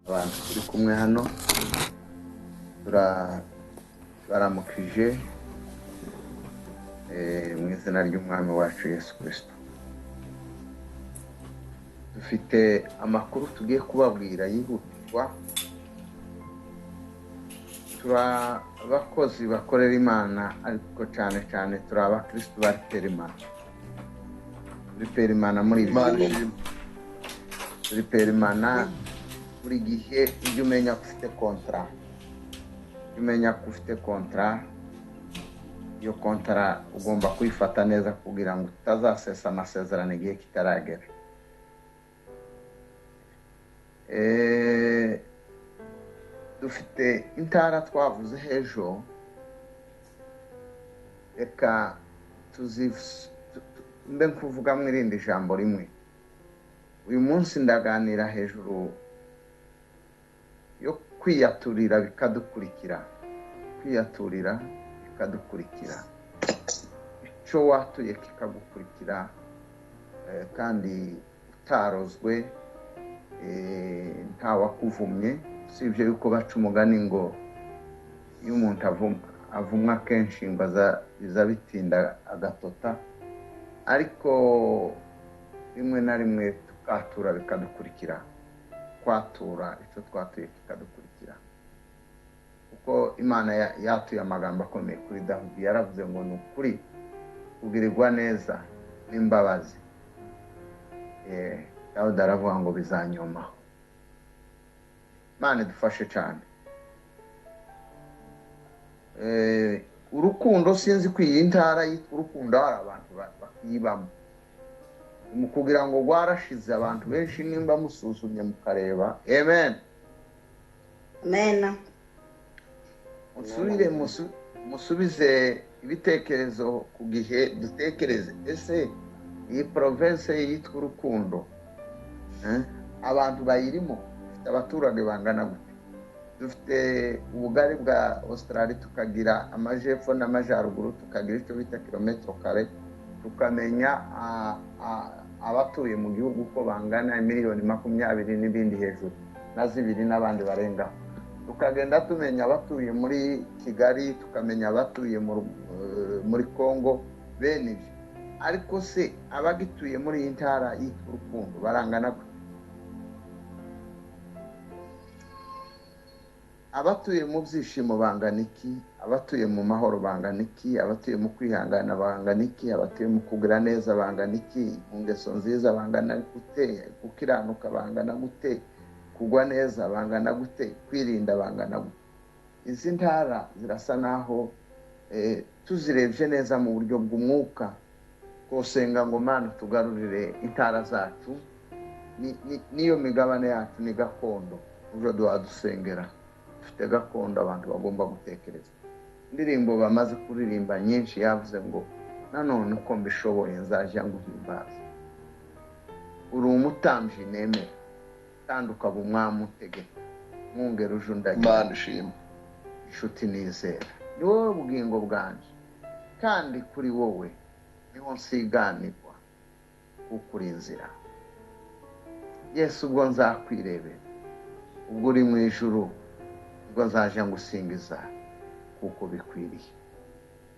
abantu turi kumwe hano turabaramukije mu izina ry'umwami wacu Yesu Kristo. Dufite amakuru tugiye kubabwira yihutirwa. Abakozi bakorera Imana, ariko cyane cyane turi abakristo baripera Imana. Turipera Imana muri ibi bihe. Turipera Imana buri gihe. Ujye umenya ko ufite kontra. Umenya ko ufite kontra. Iyo kontra ugomba kuyifata neza kugira ngo utazasesa amasezerano igihe kitaragera. Dufite intara twavuze hejuru. Reka mbe kuvuga mu irindi jambo rimwe. Uyu munsi ndaganira hejuru yo kwiyaturira bikadukurikira. Kwiyaturira bikadukurikira. Icyo watuye kikagukurikira kandi utarozwe, nta wakuvumye. Usibye yuko baca umugani ngo iyo umuntu avumwa kenshi ngo biza bitinda agatota, ariko rimwe na rimwe tukatura bikadukurikira. Kwatura icyo twatuye kikadukurikira, kuko Imana yatuye amagambo akomeye kuri Dawidi. Yaravuze ngo ni ukuri kugirirwa neza n'imbabazi. Dawidi aravuga ngo bizanyomaho. Imana idufashe cyane. Urukundo, sinzi ko iyi ntara yitwa urukundo hari abantu bakiyibamo. Mu kugira ngo rwarashize abantu benshi, nimba musuzumye mukareba. Amen. Amen. Musubize ibitekerezo ku gihe. Dutekereze, ese iyi province yitwa urukundo, abantu bayirimo dufite abaturage bangana gute? Dufite ubugari bwa Australia, tukagira amajepfo n'amajyaruguru, tukagira icyo bita kilometero kare, tukamenya abatuye mu gihugu ko bangana miliyoni 20 n'ibindi hejuru na 2 n'abandi barengaho. Tukagenda tumenya abatuye muri Kigali, tukamenya abatuye muri Congo, bene ibyo. Ariko se abagituye muri iyi ntara yitwa urukundo barangana gute? Abatuye mu byishimo bangana iki? Abatuye mu mahoro bangana iki? Abatuye mu kwihangana bangana iki? Abatuye mu kugira neza bangana iki? Mu ngeso nziza bangana gute? Gukiranuka bangana gute? Kugwa neza bangana gute? Kwirinda bangana gute? Izi ntara zirasa naho tuzirebye neza mu buryo bw'umwuka, kosenga ngo Mana tugarurire intara zacu. Niyo migabane yacu ni gakondo. Uje duadusengera. Dufite gakondo abantu bagomba gutekereza. Indirimbo bamaze kuririmba nyinshi yavuze ngo nanone uko mbishoboye nzajya nguhimbaza. Uri umutambyi nemera, kandi ukaba umwami utegeka. Mwungere uje undagira. Mana ishimwe. Inshuti nizera. Ni wowe bugingo bwanjye, kandi kuri wowe niho nsiganirwa kuko uri inzira. Yesu, ubwo nzakwirebera, ubwo uri mu ijuru, ubwo nzajya ngusingiza kuko bikwiriye.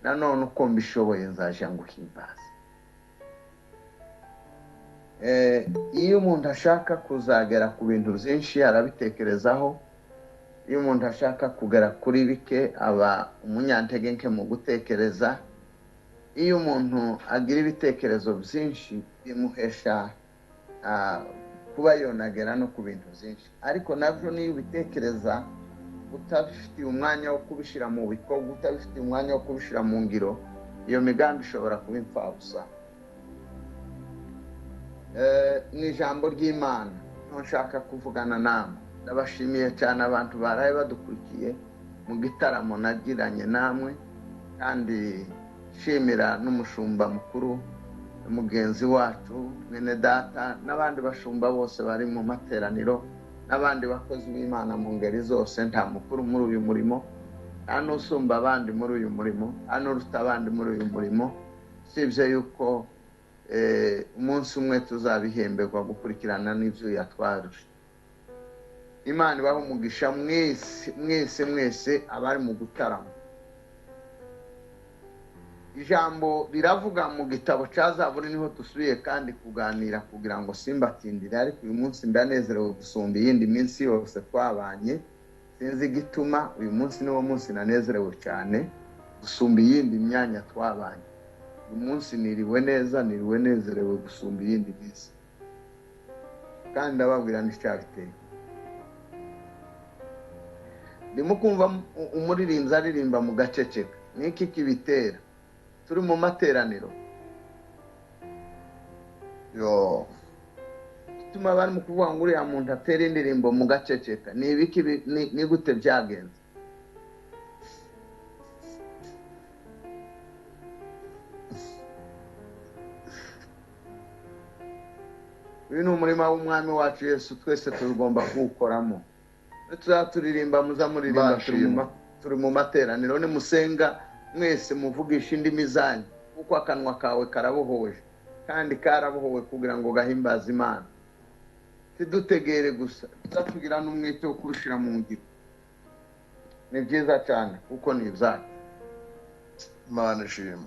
Nanone uko mbishoboye nzajya nguhimbaza. Iyo umuntu ashaka kuzagera ku bintu byinshi arabitekerezaho. Iyo umuntu ashaka kugera kuri bike aba umunyantege nke mu gutekereza. Iyo umuntu agira ibitekerezo byinshi bimuhesha kuba yonagera no ku bintu byinshi. Ariko nabyo niyo ubitekereza utabifitiye umwanya wo kubishyira mu bikorwa, utabifitiye umwanya wo kubishyira mu ngiro, iyo migambi ishobora kuba imfabusa. Mu ijambo ry'Imana niho nshaka kuvugana namwe. Ndabashimiye cyane abantu baraye badukurikiye mu gitaramo nagiranye namwe, kandi shimira n'umushumba mukuru, mugenzi wacu, mwene data, n'abandi bashumba bose bari mu materaniro, n'abandi bakozi b'Imana mu ngeri zose. Nta mukuru muri uyu murimo, nta n'usumba abandi muri uyu murimo, nta n'uruta abandi muri uyu murimo. Sibye yuko umunsi umwe tuzabihemberwa gukurikirana n'ibyo yatwaruje. Imana ibahe umugisha mwese abari mu gutarama. Ijambo riravuga mu gitabo cya Zaburi, niho dusubiye kandi kuganira kugira ngo simbatindire, ariko uyu munsi ndanezerewe gusumba iyindi minsi yose twabanye. Sinzi igituma uyu munsi niwo munsi nanezerewe cyane gusumba iyindi myanya twabanye. Uyu munsi niriwe nezerewe gusumba iyindi minsi, kandi ndababwira n'icyabiteye. Ndimo kumva umuririmbyi aririmba mu gaceceka. Niki kibitera? Turi mu materaniro. Ituma bari mu kuvuga ngo uriya muntu atera indirimbo mu gaceceka. Ni ibiki? Ni gute byagenze? Uyu ni umurima w'umwami wacu Yesu, twese tugomba kuwukoramo. Turirimba, muzamuririmba, turi mu materaniro. Nimusenga mwese muvugisha indimi zanyu, kuko akanwa kawe karabohoje, kandi karabohowe kugira ngo gahimbaze Imana. Tidutegere gusa, tuzakugira n'umwete wo kurushira mu ngiro. Ni byiza cyane kuko ni ibyacu. Imana ishimwe.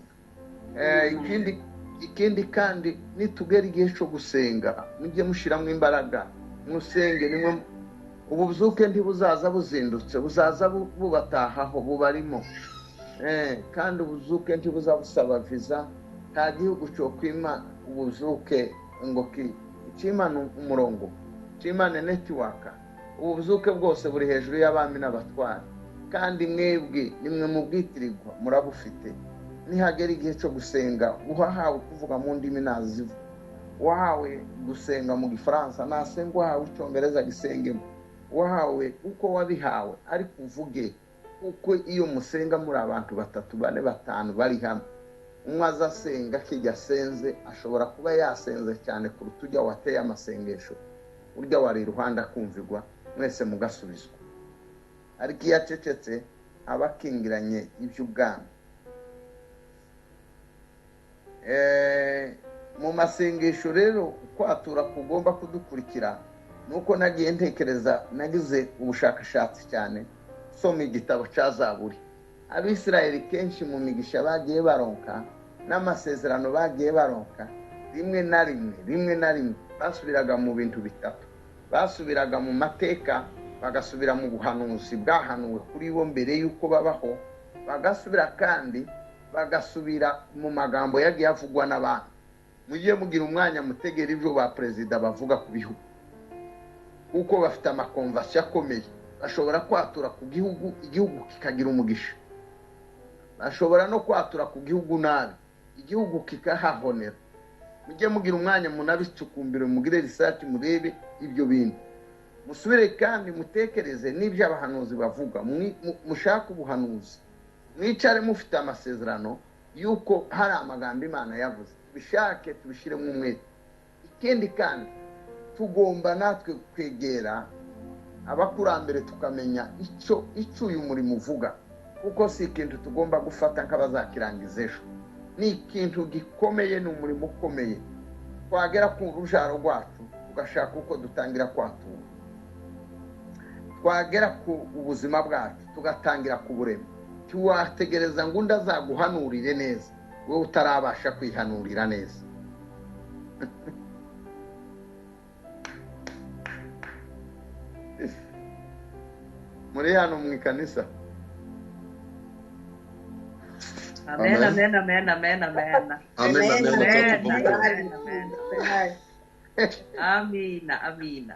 Ikindi kandi nitugera igihe cyo gusenga, mujye mushiramo imbaraga, musenge. Nimwe ubuzuke ntibuzaza buzindutse, buzaza bubatahaho, bubarimo. Kandi ubuzuke ntibuzabusaba viza. Nta gihugu cyo kwima ubuzuke ngo kimana umurongo, kimana network. Ubuzuke bwose buri hejuru y'abami n'abatwara, kandi mwebwe nimwe mubwitirirwa murabufite. Nihagera igihe cyo gusenga, uhahawe kuvuga mu ndimi nazivu, wahawe gusenga mu gifaransa nasenga, wahawe icyongereza gisengemo, wahawe uko wabihawe, ariko uvuge. Kuko iyo musenga muri abantu 3, 4, 5 bari hamwe, umwe azasenga kijya asenze, ashobora kuba yasenze cyane kuruta ujya wateye amasengesho, urya wari iruhande akumvirwa, mwese mugasubizwa. Ariko iyo acecetse abakingiranye iby'ubwami. Mu masengesho rero kwatura kugomba kudukurikira, nuko nagiye ntekereza, nagize ubushakashatsi cyane, soma igitabo cya Zaburi. Abisirayeli kenshi mu migisha bagiye baronka n'amasezerano bagiye baronka, rimwe na rimwe basubiraga mu bintu bitatu. Basubiraga mu mateka, bagasubira mu buhanuzi bwahanuwe kuri bo mbere yuko babaho, bagasubira kandi bagasubira mu magambo yagiye avugwa n'abantu. Mugiye mugira umwanya mutegera ibyo ba perezida bavuga ku bihugu, kuko bafite amakonvasiyo akomeye. Bashobora kwatura ku gihugu, igihugu kikagira umugisha. Bashobora no kwatura ku gihugu nabi, igihugu kikahahonera. Mujye mugira umwanya munabicukumbire, mugire research, murebe ibyo bintu. Musubire kandi mutekereze n'ibyo abahanuzi bavuga. Mushaka ubuhanuzi, mwicare mufite amasezerano yuko hari amagambo Imana yavuze. Bishake tubishire mu mwete. Ikindi kandi tugomba natwe kwegera abakurambere tukamenya icyo uyu murimo uvuga, kuko si ikintu tugomba gufata nk'abazakirangiza ejo. Ni ikintu gikomeye, ni umurimo ukomeye. Twagera ku rujaro rwacu tugashaka uko dutangira kwatura, twagera ku ubuzima bwacu tugatangira kuburema. Tiwategereza ngo undi azaguhanurire neza, wowe utarabasha kwihanurira neza. Muri hano mu ikanisa. Amen, amen, amen, amen, amen. Amina, amina.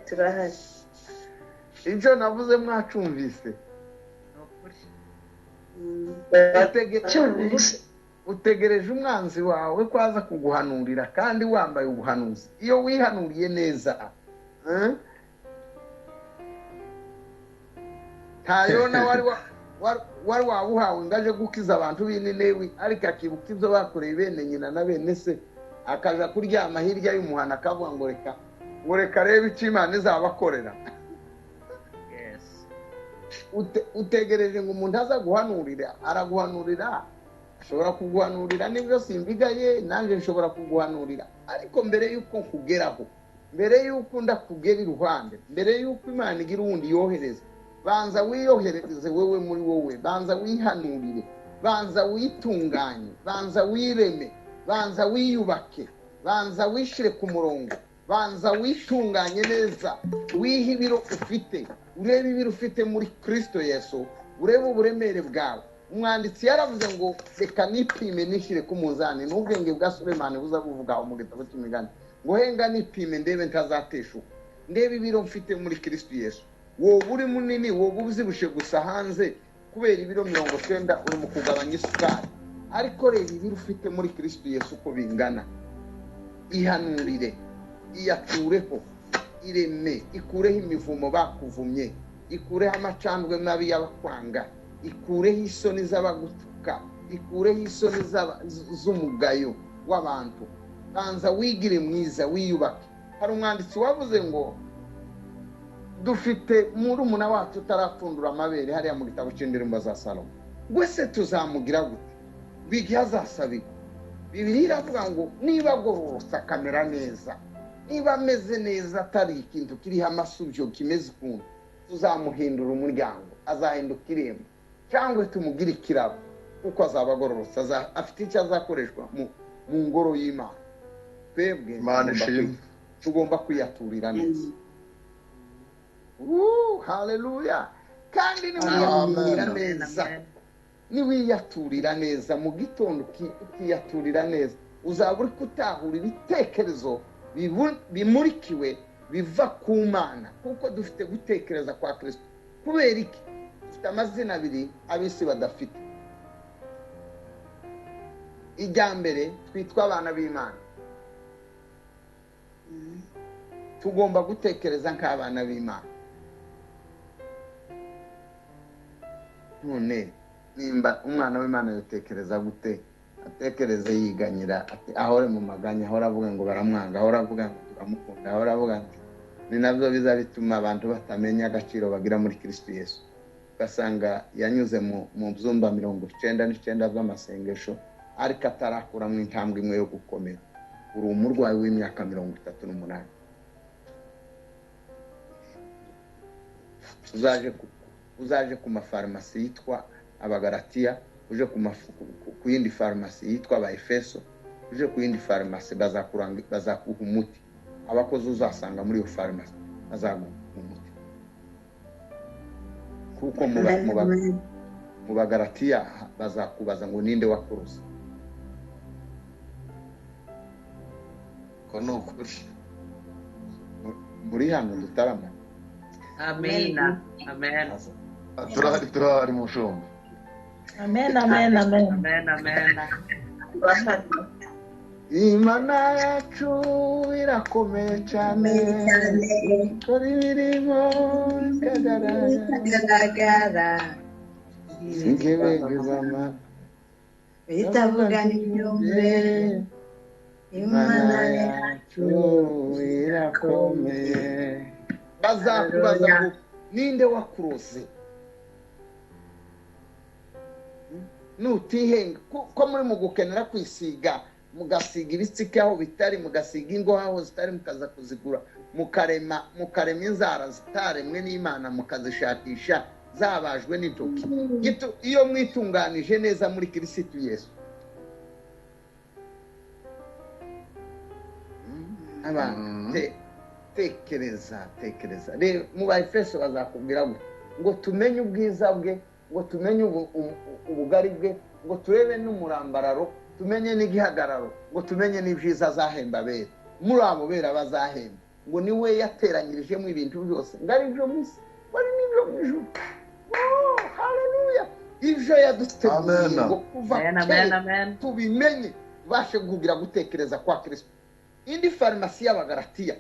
Turahari. Ibyo navuze mwacumvise. Utegereje umwanzi wawe kwaza kuguhanurira, kandi wambaye ubuhanuzi. Iyo wihanuriye neza, Tayona wari wawuhawe ngaje gukiza abantu b'Ininewi, ariko akibuka ibyo bakoreye bene nyina na bene se, akaja kuryama hirya y'umuhana akavuga ngo reka rebe icyo Imana izabakorera. Utegereje ngo umuntu aza guhanurira, araguhanurira. Ashobora kuguhanurira nibyo simbigaye, nanjye nshobora kuguhanurira, ariko mbere yuko nkugeraho mbere y'uko ndakugera iruhande, mbere y'uko Imana igira uwundi yohereza, banza wiyohereze wewe muri wowe, banza wihanurire, banza witunganye, banza wireme, banza wiyubake, banza wishire ku murongo, banza witunganye neza, wihe ibiro ufite, urebe ibiro ufite muri Kristo Yesu, urebe uburemere bwawe. Umwanditsi yaravuze ngo reka nipime nishire ku munzani, n'ubwenge bwa Sulemani buza buvuga mu gitabo cy'imigani, ngo henga nipime ndebe ntazateshuka, ndebe ibiro mfite muri Kristo Yesu. Wowe uri munini, wowe uzibushe gusa hanze kubera ibiro 90 uri mu kugabanya isukari, ariko reba ibiro ufite muri Kristo Yesu uko bingana. Ihanurire, iyatureho, ireme, ikureho imivumo bakuvumye, ikureho amacandwe mabi y'abakwanga, ikureho isoni z'abagutuka, ikureho isoni z'umugayo w'abantu. Banza wigire mwiza, wiyubake. Hari umwanditsi wavuze ngo dufite murumuna wacu utarapfundura amabere hariya mu gitabo cy'indirimbo za Salomo, gwese tuzamugira gute? Bigiye azasabirwa. Bibiliya iravuga ngo niba agororotse akamera neza, niba ameze neza atari ikintu kiriho amasubyo kimeze ukuntu, tuzamuhindura umuryango, azahinduka irembo, cyangwa tumugire ikirabo, kuko azaba agororotse, afite icyo azakoreshwa mu ngoro y'Imana. Twebwe tugomba kwiyaturira neza. Haleluya. Kandi niwiyaturira neza, niwiyaturira neza mu gitondo ukiyaturira neza, uzaba uri kutahura ibitekerezo bimurikiwe biva ku Mana, kuko dufite gutekereza kwa Kristo. Kubera iki? Dufite amazina abiri abisi badafite. Ijya mbere twitwa abana b'Imana. Tugomba gutekereza nk'abana b'Imana. None nimba umwana w'Imana yotekereza gute? Atekereze yiganyira, ahore mu maganya, ahora avuga ngo baramwanga, ahora avuga ngo turamukunda, ahora avuga ngo ni nabyo biza bituma abantu batamenya agaciro bagira muri Kristo Yesu. Ugasanga yanyuze mu byumba 99 by'amasengesho, ariko atarakura mu intambwe imwe yo gukomera. Uri umurwayi w'imyaka 38. Uzaje ku mafarmasi yitwa Abagalatiya, uje ku yindi farmasi yitwa Abaefeso, uje ku yindi farmasi bazakuha umuti. Abakozi uzasanga muri iyo farmasi bazaguha umuti, kuko mu Bagalatiya bazakubaza ngo ninde wakuruza. Ko ni ukuri. Muri hano dutarama. Amina. Amen. Turahari mushumba. Amen, amen, amen. Amen, amen. Imana yacu irakomeye cyane, ikora imirimo ikagaragara, ikibegezama bitavuga n'ibyumve. Imana yacu irakomeye. Bazakubaza ngo ninde wakuroze? Nutihenga ko muri mu gukenera kwisiga, mugasiga ibitsike aho bitari, mugasiga ingo aho zitari, mukaza kuzigura, mukarema inzara zitaremwe n'Imana, mukazishakisha zabajwe n'intoki. Iyo mwitunganije neza muri Kristo Yesu, abantu tekereza. Rero mu Baefeso bazakubwira ngo tumenye ubwiza bwe, ngo tumenye ubugari bwe, ngo turebe n'umurambararo, tumenye n'igihagararo, ngo tumenye n'ibyiza azahemba bera. Muri abo bera bazahemba, ngo niwe yateranyirijemo ibintu byose, ngo ari byo mu isi, bari n'ibyo mu ijuru. Haleluya. Ibyo yaduteguriye ngo kuva kera tubimenye, tubashe kugira gutekereza kwa Kristo. Indi farmasi y'Abagalatiya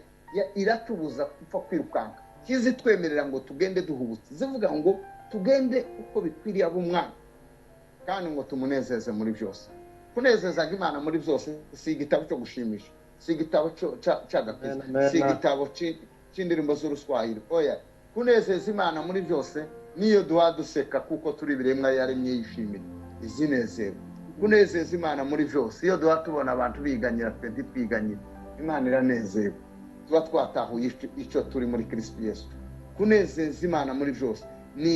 iratubuza gupfa kwirukanka, kizitwemerera ngo tugende duhubutse, zivuga ngo tugende uko bikwiriye ab'umwana, kandi ngo tumunezeze muri byose. Kunezezaga Imana muri byose si igitabo cyo gushimisha, si igitabo cy'agakiza, si igitabo cy'indirimbo z'uruswahili. Oya, kunezeza Imana muri byose niyo duha duseka, kuko turi biremwa yaremye yishimira izinezero. Kunezeza Imana muri byose iyo duha tubona abantu biganyira twe ntitwiganyira, Imana iranezerwa. tuba twatahuye icyo turi muri Kristo Yesu. Kunezeza Imana muri byose ni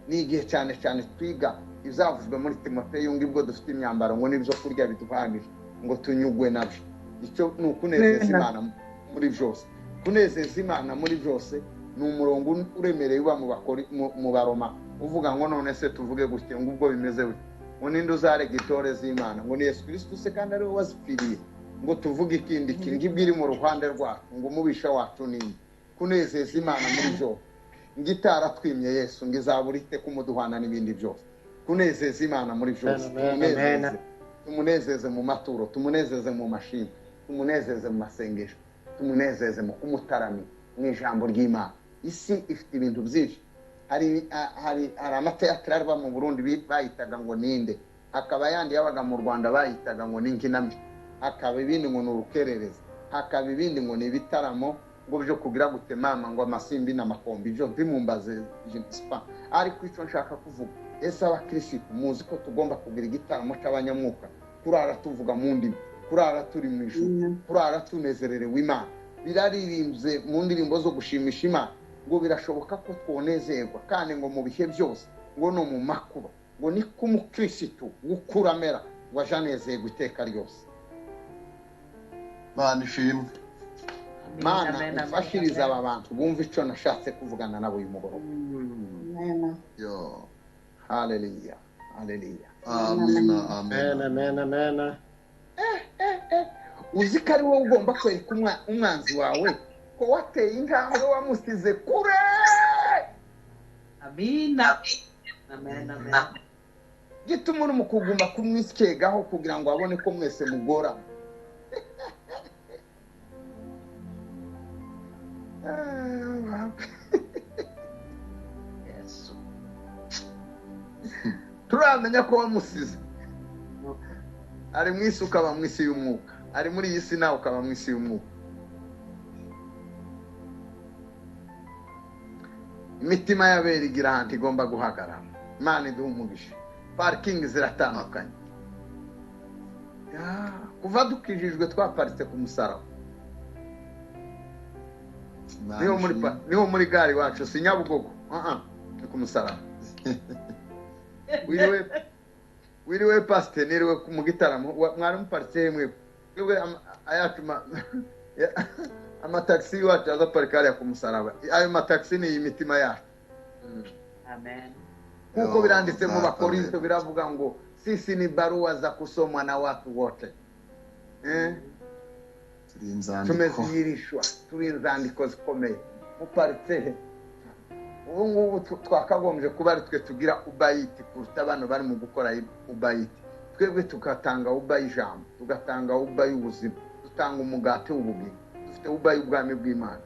igihe cyane cyane twiga izavuzwe muri Timoteyo ngibwo dufite imyambaro ngo nibyo kurya biduhagije ngo tunyugwe nabyo. Icyo ni ukunezeza Imana muri byose. Kunezeza Imana muri byose ni umurongo uremereye uba mu Baroma uvuga ngo none se tuvuge gutya ngo ubwo bimeze bute, ngo ninde uzarega intore z'Imana, ngo ni Yesu Kristo se kandi ari we wazipfiriye, ngo tuvuge ikindi ngibwo iri mu ruhande rwacu, ngo umubisha wacu ninde. Kunezeza Imana muri byose ngitara twimye Yesu ngizabura ite kumuduhana n'ibindi byose. Kunezeza Imana muri byose, tumunezeze mu maturo, tumunezeze mu mashimwe, tumunezeze mu masengesho, tumunezeze mu kumutaramira mu ijambo ry'Imana. Isi ifite ibintu byinshi. Hari amateatro arba mu Burundi bayitaga ngo ninde, hakaba yandi yabaga mu Rwanda bayitaga ngo n'inkinami, hakaba ibindi ngo n'urukerereza, hakaba ibindi ngo n'ibitaramo ngo byo kugira gutemama ngo amasimbi n'amakombi byo bimumbaze jinsipa. Ariko icyo nshaka kuvuga, ese abakristo muzi ko tugomba kugira igitaramo cy'abanyamwuka, kurara tuvuga mu ndimi, kurara turi mu ijuru, kurara tunezererewe Imana. Biraririmbye mu ndirimbo zo gushimisha Imana ngo birashoboka ko twonezerwa kandi ngo mu bihe byose ngo no mu makuba ngo ni kumukristo gukuramera ngo ajanezerwe iteka ryose. Mana ishimwe. Mana ufashiriza aba bantu bumva icyo nashatse kuvugana nabo uyu mugoroba. Yo. Haleluya, haleluya. Amina, amen. Amen, amen. Uzi ko ari wowe ugomba kwereka umwanzi wawe ko wateye intambwe wamusize kure. Amina. Amen, amen. Gituma uri mu kuguma kumwisikegaho kugira ngo abone ko mwese mugora. Yesu. Turamenya ko wamusize. Ari mu isi ukaba mu isi y'umwuka, ari muri iyi si nawe ukaba mu isi y'umwuka. Imitima y'abera igira ahantu igomba guhagarara. Imana iduha umugisha. Parking ziratandukanye. Kuva dukijijwe twaparitse ku musaraba. Niho muri gare wacu si Nyabugogo. Ni ku musaraba. Wiriwe pastor niriwe mu gitaramo mwari muparitse hemwe. Yewe ayatuma amataxi wacu azaparika ya ku musaraba. Ayo mataxi ni imitima yacu. Amen. Kuko biranditse mu Bakorinto biravuga ngo sisi ni barua za kusomwa na watu wote. Tumezirishwa, turi inzandiko zikomeye. Muparitse ubu ngubu twakagombye kuba ari twe tugira ubayiti kuruta abantu bari mu gukora ubayiti. Twebwe tukatanga ubayi ijambo, tugatanga ubayi ubuzima, dutanga umugati w'ubugingo, dufite ubayi ubwami bw'Imana.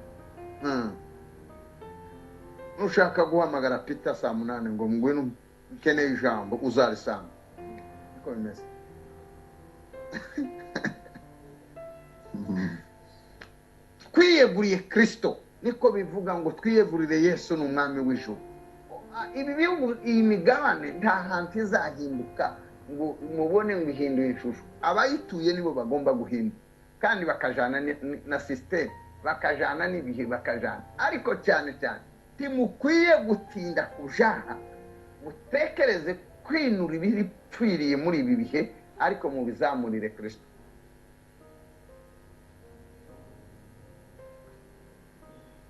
Nushaka guhamagara Peter saa 8 ngo ngwino ukeneye ijambo uzarisanga. Niko bimeze. Twiyeguriye Kristo, niko bivuga ngo twiyegurire Yesu n'umwami w'ijuru. Ibi bihugu iyi migabane nta hantu izahinduka ngo mubone ngo ihinduye ishusho. Abayituye nibo bagomba guhinduka kandi bakajana na system, bakajana n'ibihe bakajana. Ariko cyane cyane timukwiye gutinda kujaha, mutekereze kwinura ibipfiriye muri ibi bihe ariko mubizamurire Kristo.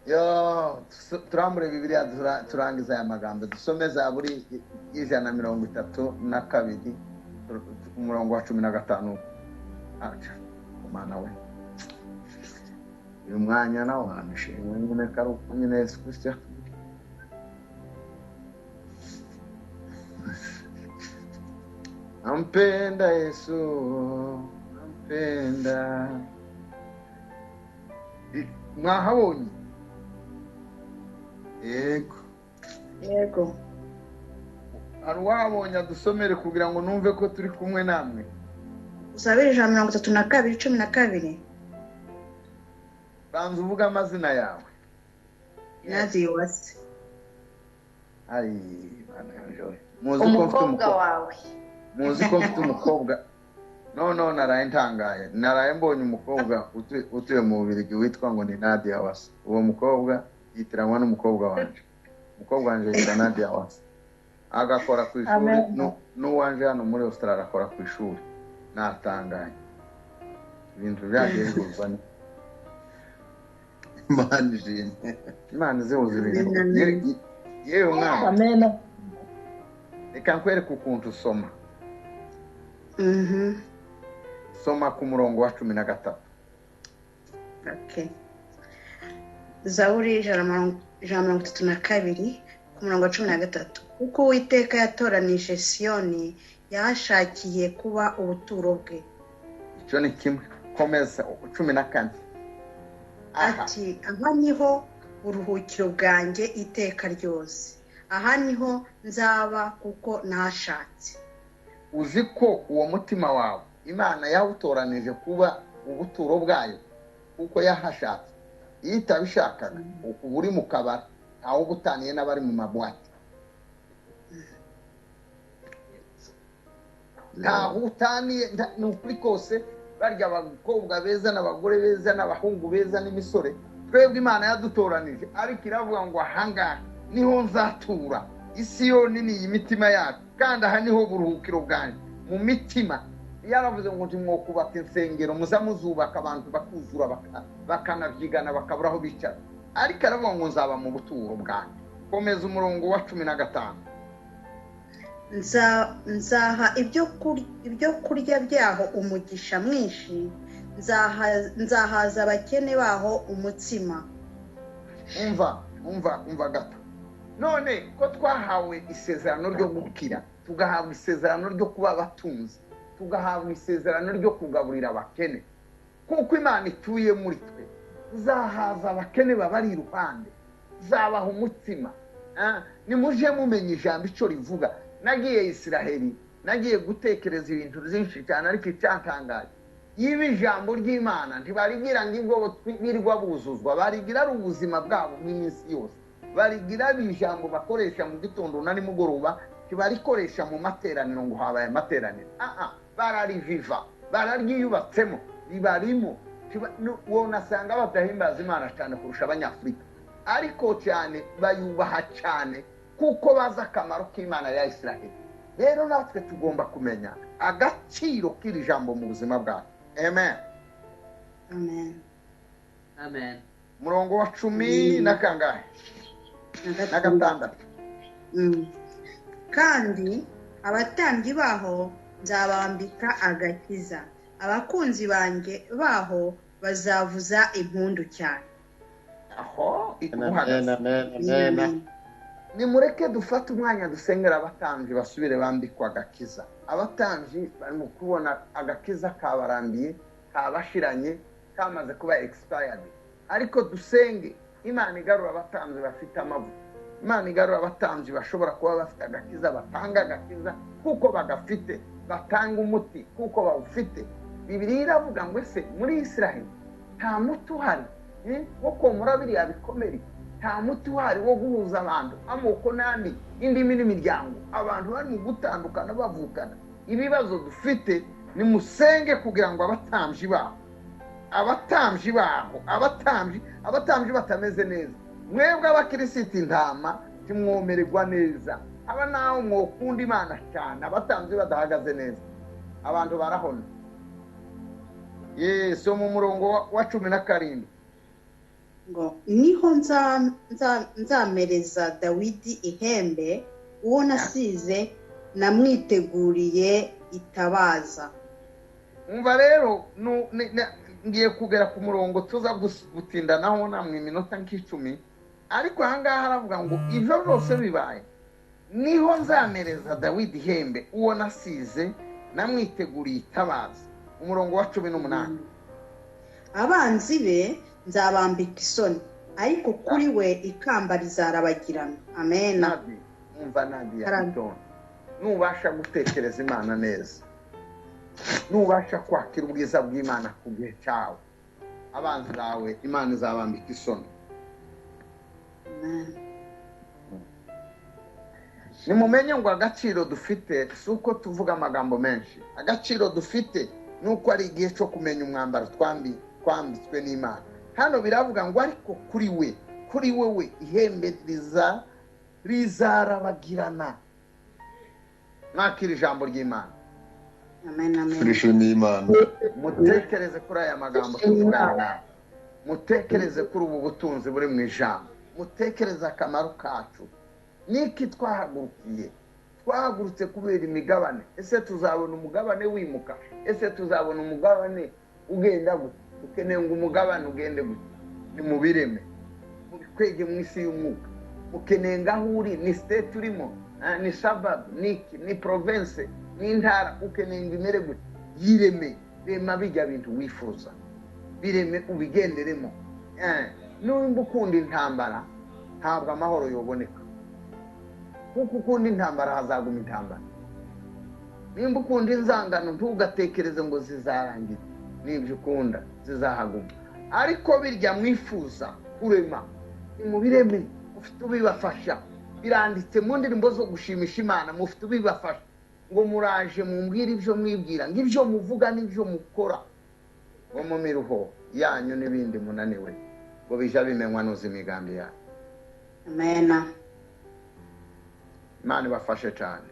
Yo turambure Bibiliya turangiza aya magambo dusome Zaburi 132 umurongo wa 15. Kumana we uyu mwanya nawo hanishimwe nyine karuko nyine Yesu Kristo. Nampenda Yesu, nampenda. Mwahabonye? Yego. Hari wabonye adusomere kugira ngo numve ko turi kumwe namwe. Zaburi 132:12. Banza uvuga amazina yawe. Nadi wase. Bana yanjoye. Umukobwa wawe. Muzi ko mfite umukobwa. no naraye ntangaye naraye mbonye umukobwa utuye mu Bubiligi witwa ngo ni Nadia Wasa. Uwo mukobwa yitiranwa n'umukobwa wanje. Umukobwa wanje yitwa Nadia Wasa. Agakora ku ishuri n'uwanje hano muri Australia akora ku ishuri. Natangaye. Ibintu byagiye bigurwa. Imana izihuza ibintu. Yewe mwana. Amen. Reka nkwereke ukuntu usoma. Soma ku murongo wa 13. Okay. Zaburi 132 ku murongo wa 13. Kuko Uwiteka yatoranije Siyoni yahashakiye kuba ubuturo bwe. Icyo ni kimwe. Komeza 14. Ati aha niho uruhukiro bwanjye iteka ryose. Aha niho nzaba kuko nashatse. Uzi ko uwo mutima wawe Imana yawutoranije kuba ubuturo bwayo kuko yahashatse. Iyo itabishakaga uri mu kabari aho gutaniye n'abari mu mabwate. Ntaho utaniye n'ukuri kose barya abakobwa beza n'abagore beza n'abahungu beza n'imisore. Twebwe Imana yadutoranije ariko iravuga ngo ahangaha niho nzatura. Isiyoni ni imitima yacu kandi aha niho buruhukiro bwanjye mu mitima. Yaravuze ngo ntimwokubaka insengero muzamuzubaka abantu bakuzura bakanavyigana bakabura aho bicara. Ariko aravuga ngo nzaba mu buturo bwanjye. Komeza umurongo wa 15. Nzaha ibyo kurya byaho umugisha mwinshi. Nzahaza abakene baho umutsima. Umva gato. None ko twahawe isezerano ryo gukira, tugahabwa isezerano ryo kuba abatunzi, tugahabwa isezerano ryo kugaburira abakene. Kuko Imana ituye muri twe, zahaza abakene babari iruhande, zabaha umutsima. Nimuje mumenye ijambo icyo rivuga. Nagiye Isiraheli, nagiye gutekereza ibintu byinshi cyane ariko icyantangaje. Yiba ijambo ry'Imana ntibarigira ngo ibwo birirwa buzuzwa, barigira ari ubuzima bwabo bw'iminsi yose. Barigira ijambo bakoresha mu gitondo na nimugoroba, ntibarikoresha mu materaniro ngo habaye materaniro. Barariviva, bararyiyubatsemo, ribarimo. Wona sanga batahimbaza Imana cyane kurusha abanyafrika. Ariko cyane bayubaha cyane kuko baza akamaro k'Imana ya Isiraheli. Rero natwe tugomba kumenya agaciro k'iri jambo mu buzima bwacu. Amen. Amen. Murongo wa 10 na kangahe? Na gatandatu. Kandi abatambyi baho nzabambika agakiza. Abakunzi banjye baho bazavuza impundu cyane. Aho ikuhagaze. Nimureke dufate umwanya dusengera abatambyi basubire bambikwa agakiza. Abatambyi bari mu kubona agakiza kabarambiye, kabashiranye, kamaze kuba expired. Ariko dusenge Imana igarura abatambyi bafite amavuta. Imana igarura abatambyi bashobora kuba bafite agakiza, batanga agakiza kuko bagafite, batanga umuti kuko bawufite. Bibiliya iravuga ngo ese muri Isiraheli nta muti uhari wo komora biriya bikomere. Nta muti uhari wo guhuza abantu amoko n'andi indimi n'imiryango. Abantu bari mu gutandukana bavukana. Ibibazo dufite ni musenge kugira ngo abatambyi batameze neza. Mwebwe abakristo intama timwomererwa neza. Aba naho mwokunda Imana cyane, abatambyi badahagaze neza. Abantu barahona. Yesu mu murongo wa 17. Ngo niho nzamereza Dawidi ihembe, uwo nasize namwiteguriye itabaza. Umva rero ngiye kugera ku murongo tuza gutindanaho namwe iminota nk'icumi. Ariko ahangaha aravuga ngo ivyo byose bibaye niho nzamereza Dawidi ihembe, uwo nasize namwiteguriye itabaza. Umurongo wa 18. Abanzi be nzabambika isoni, ariko kuri we ikamba rizarabagirana. Amen. Umva Nadia, nubasha gutekereza Imana neza, nubasha kwakira ubwiza bw'Imana ku gihe cyawe, abanzi bawe Imana izabambika isoni. Nimumenye ngo agaciro dufite si uko tuvuga amagambo menshi. Agaciro dufite nuko ari igihe cyo kumenya umwambaro twambitswe n'Imana. Hano biravuga ngo ariko kuri wewe ihembe rizarabagirana. Mwakira ijambo ry'Imana. Amen, amen. Turishimiye Imana. Mutekereze kuri aya magambo tuvugana. Mutekereze kuri ubu butunzi buri mu ijambo. Mutekereze akamaro kacu. Niki twahagurukiye? Twahagurutse kubera imigabane. Ese tuzabona umugabane wimuka? Ese tuzabona umugabane ugenda gute? Ukeneye ngo umugabane ugende gute? Ni mu bireme. Mubikwege mu isi y'umwuka. Ukeneye ngaho uri ni state urimo, ni suburb, ni province, ni intara. Ukeneye ngo imere gute? Yireme. Rema bijya bintu wifuza. Bireme ubigenderemo. Numba ukunda intambara ntabwo amahoro yoboneka. Kuko ukunda intambara hazaguma intambara. Nimba ukunda inzangano ntugatekereze ngo zizarangira. Nibyo ukunda zizahaguma. Ariko birya mwifuza kurema mu bireme ufite ubibafasha. Biranditse mu ndirimbo zo gushimisha Imana, mufite ubibafasha ngo muraje mumbwira ibyo mwibwira, ngibyo muvuga n'ibyo mukora ngo mu miruho yanyu n'ibindi munaniwe ngo bija bimenywa nuzi imigambi yanyu. Amen. Imana ibafashe cyane.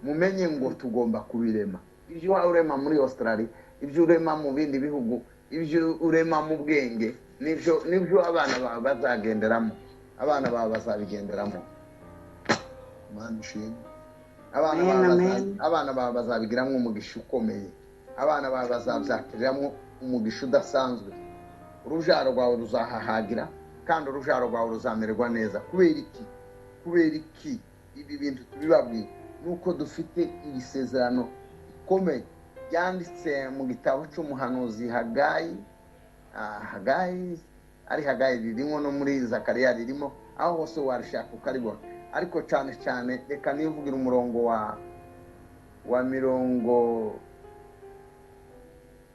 Mumenye ngo tugomba kubirema. Ibyo urema muri Australia, ibyo urema mu bindi bihugu, ibyo urema mu bwenge, nibyo abana bawe bazagenderamo. Abana bawe bazabigenderamo. Imana ishimwe. Abana bawe bazabigiramo umugisha ukomeye. Abana bawe bazabyakiriramo umugisha udasanzwe. Urubyaro rwawe ruzahahagira kandi urubyaro rwawe ruzamererwa neza. Kubera iki ibi bintu tubibabwiye? Nuko dufite isezerano ikomeye ryanditse mu gitabo cy'umuhanuzi Hagayi. Hagayi ririmo no muri Zakariya ririmo, aho hose warishaka ukaribona. Ariko cyane cyane reka nivugira umurongo wa mirongo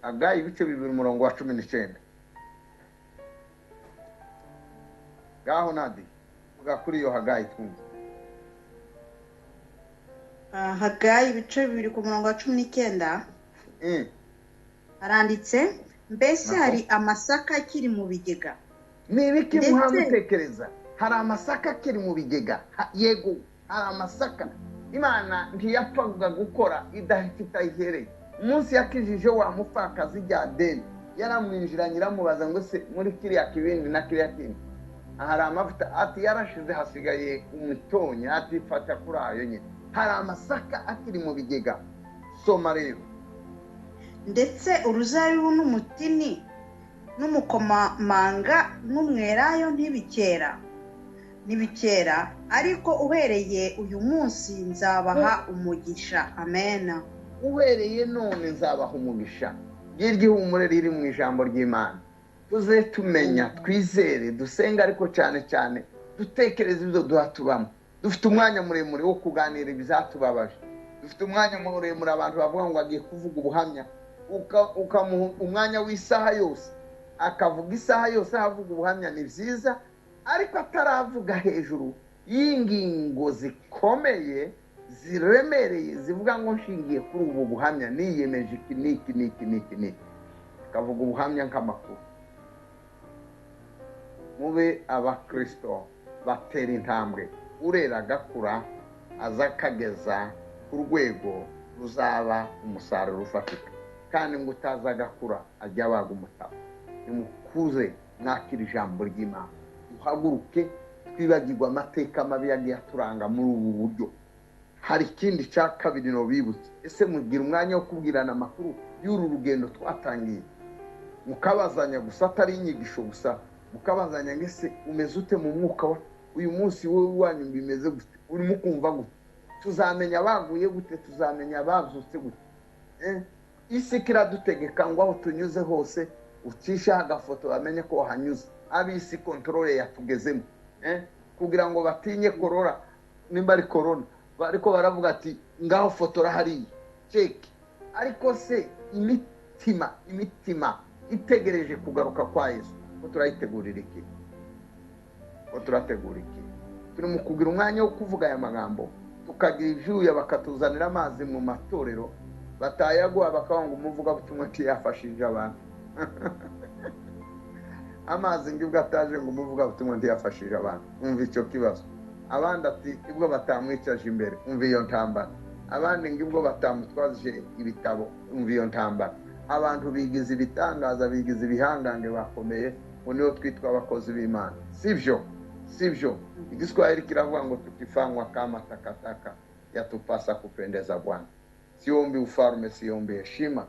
Hagayi ibice 2 umurongo wa 19. Gaho nadi vuga kuri yo Hagayi twumva. Hagayi ibice 2 ku murongo wa 19. Haranditse mbese hari amasaka akiri mu bigega. Nibiki muhamutekereza? Hari amasaka akiri mu bigega. Yego hari amasaka. Imana ntiyapfaga gukora idahita ihereye. Umunsi yakijije wa mupfakazi rya deni yaramwinjira nyiramubaza ngo se muri kiriya kibindi na kiriya kindi hari amavuta ati yarashize hasigaye umutonya atifata kuri ayo nyine. Hari amasaka akiri mu bigega. Soma rero. Ndetse uruzabibu n'umutini n'umukomamanga n'umwelayo ntibikera, ariko uhereye uyu munsi nzabaha umugisha. Amen. Uhereye none nzabaha umugisha. Ry'ihumure riri mu ijambo ry'Imana. Tuze tumenya, twizere, dusenga, ariko cyane dutekereza ibyo duhatubamo. Dufite umwanya muremure wo kuganira ibizatubabaje. Dufite umwanya muremure abantu bavuga ngo agiye kuvuga ubuhamya. Ukamuha umwanya w'isaha yose akavuga isaha yose avuga ubuhamya. Ni byiza, ariko ataravuga hejuru y'ingingo zikomeye ziremereye zivuga ngo nshingiye kuri ubu buhamya niyemeje iki. Akavuga ubuhamya nk'amakuru. Mube abakristo batera intambwe, urera agakura aza akageza ku rwego ruzaba umusaruro ufatika. Kandi ngo utaza agakura ajya abaga umutabo. Nimukuze mwakira ijambo ry'Imana. Duhaguruke twibagirwa amateka mabi yagiye aturanga muri ubu buryo. Hari ikindi cya kabiri no bibutse. Ese mugira umwanya wo kubwirana amakuru y'uru rugendo twatangiye? Mukabazanya gusa, atari inyigisho gusa. Mukabazanya ngese umeze ute mu mwuka wa uyu munsi wowe wanyu bimeze gute? Urimo kumva gute? Tuzamenya baguye gute? Tuzamenya bazutse gute? Isi kiradutegeka ngo aho tunyuze hose ucisha agafoto bamenye ko hanyuze. Abisi controle yatugezemo. Kugira ngo batinye korora, nimba ari corona bariko baravuga ati ngaho fotora hari check. Ariko se imitima itegereje kugaruka kwa Yesu, ko turayitegurira iki? Turi mu kugira umwanya wo kuvuga aya magambo, tukagira ivyuya bakatuzanira amazi mu matorero, batayaguha bakanga umuvugabutumwa ntiyafashije abantu. Amazi ngibwo ataje ngo umuvugabutumwa ntiyafashije abantu. Umva icyo kibazo. Abandi ati ibwo batamwicaje imbere, umva iyo ntambara. Abandi ngibwo batamutwaje ibitabo, umva iyo ntambara. Abantu bigize ibitangaza, bigize ibihangange bakomeye, ngo niyo twitwa abakozi b'Imana. Sivyo. Igiswahili kiravuga ngo tukifanywa kama takataka yatupasa kupendeza Bwana. Siombi ufalme, siombi heshima,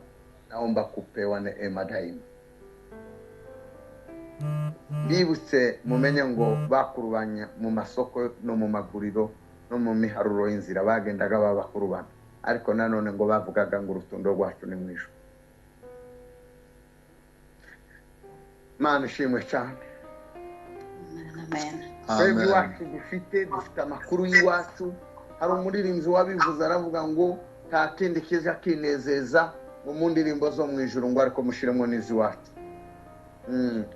naomba kupewa neema daima. Bibutse mumenye ngo bakurubanya mu masoko no mu maguriro no mu miharuro y'inzira bagendaga babakurubana, ariko nanone ngo bavugaga ngo urutundo rwacu ni mwisho. Mana ishimwe cyane. Twebwe iwacu dufite amakuru y'iwacu. Hari umuririmbyi wabivuze aravuga ngo nta kindi kiza kinezeza mu ndirimbo zo mu ijuru ngo ariko mushiremo n'iziwacu.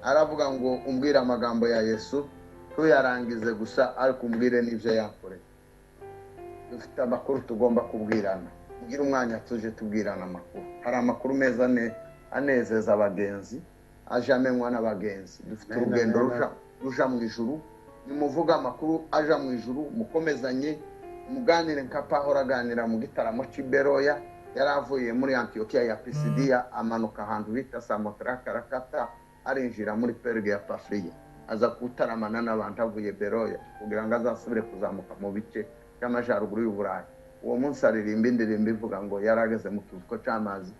Aravuga ngo umbwire amagambo ya Yesu tuyarangize gusa ariko umbwire n'ibyo yakoreye. Dufite amakuru tugomba kubwirana. Ugira umwanya tuje tubwirana amakuru. Hari amakuru meza anezeza abagenzi, aje amenywa n'abagenzi. Dufite urugendo ruja mu ijuru. Nimuvuga amakuru aja mu ijuru, mukomezanye muganire nka Pawulo aganira mu gitaramo cy'Iberoya. Yaravuye muri Antiokia ya Pisidia amanuka ahantu bita Samotrake arakata arinjira muri Perge ya Pafriya, aza kutaramana n'abantu avuye Beroya kugira ngo azasubire kuzamuka mu bice by'amajyaruguru y'Uburayi. Uwo munsi aririmba indirimbo ivuga ngo yarageze mu kivuko cy'amazi,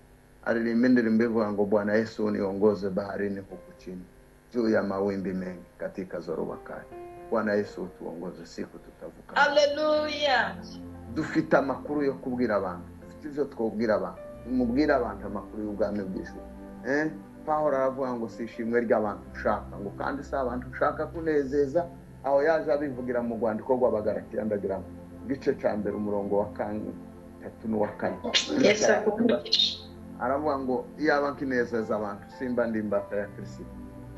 aririmba indirimbo ivuga ngo Bwana Yesu niongoze baharini huku chini juu ya mawimbi mengi katika zoruba kali. Bwana Yesu tuongoze siku tutavuka. Hallelujah. Dufite amakuru yo kubwira abantu. Dufite ivyo twobwira abantu. Mubwira abantu amakuru y'ubwami bw'ijuru. Pawulo aravuga ngo si ishimwe ry'abantu ushaka, ngo kandi si abantu ushaka kunezeza. Aho yaje abivugira mu rwandiko rw'Abagalatiya ndagira ngo igice cya mbere umurongo wa 3 n'uwa 4. Yes, Aravuga ngo iyaba nkinezeza abantu simba ndi imbata ya Kristo.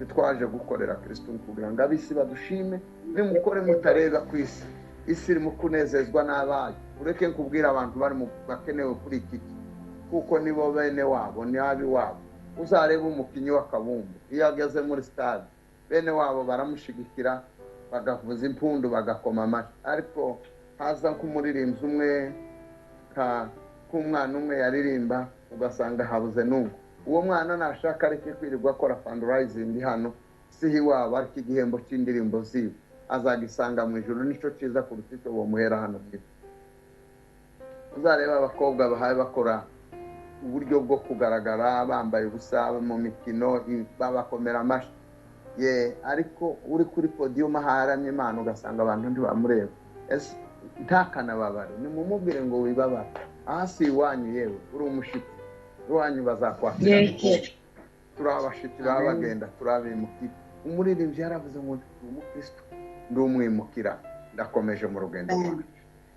Twaje gukorera Kristo kugira ngo abisi badushime, nimukore mutareba ku isi. Isi iri mu kunezezwa n'abayo. Ureke nkubwira abantu bari mu bakenewe kuri iki kuko nibo bene wabo ni abi wabo. Uzareba umukinyi w'akabumbu iyo ageze muri stade, bene wabo baramushigikira bagavuza impundu bagakoma amashyi, ariko haza nk'umuririmbyi umwe k'umwana umwe yaririmba ugasanga habuze n'umwe. Uwo mwana nashaka areke kwirirwa akora fundraising hano sihi wabo, ariko igihembo cy'indirimbo ziwe azagisanga mu ijuru. Nico cyiza kuruta icyo uwo muhera hano mwite. Uzareba abakobwa bahaye bakora uburyo bwo kugaragara bambaye ubusa mu mikino babakomera amashyi, ariko uri kuri podium aharamye Imana ugasanga abantu ntibamureba. Ntakanababare, nimumubwire ngo wibabara. Hasi iwanyu yewe uri umushitsi, iwanyu bazakwakira. Turabashitsi babagenda turabimukira. Umuririmbyi yaravuze ngo ndi umukristo ndi umwimukira, ndakomeje mu rugendo rwanjye.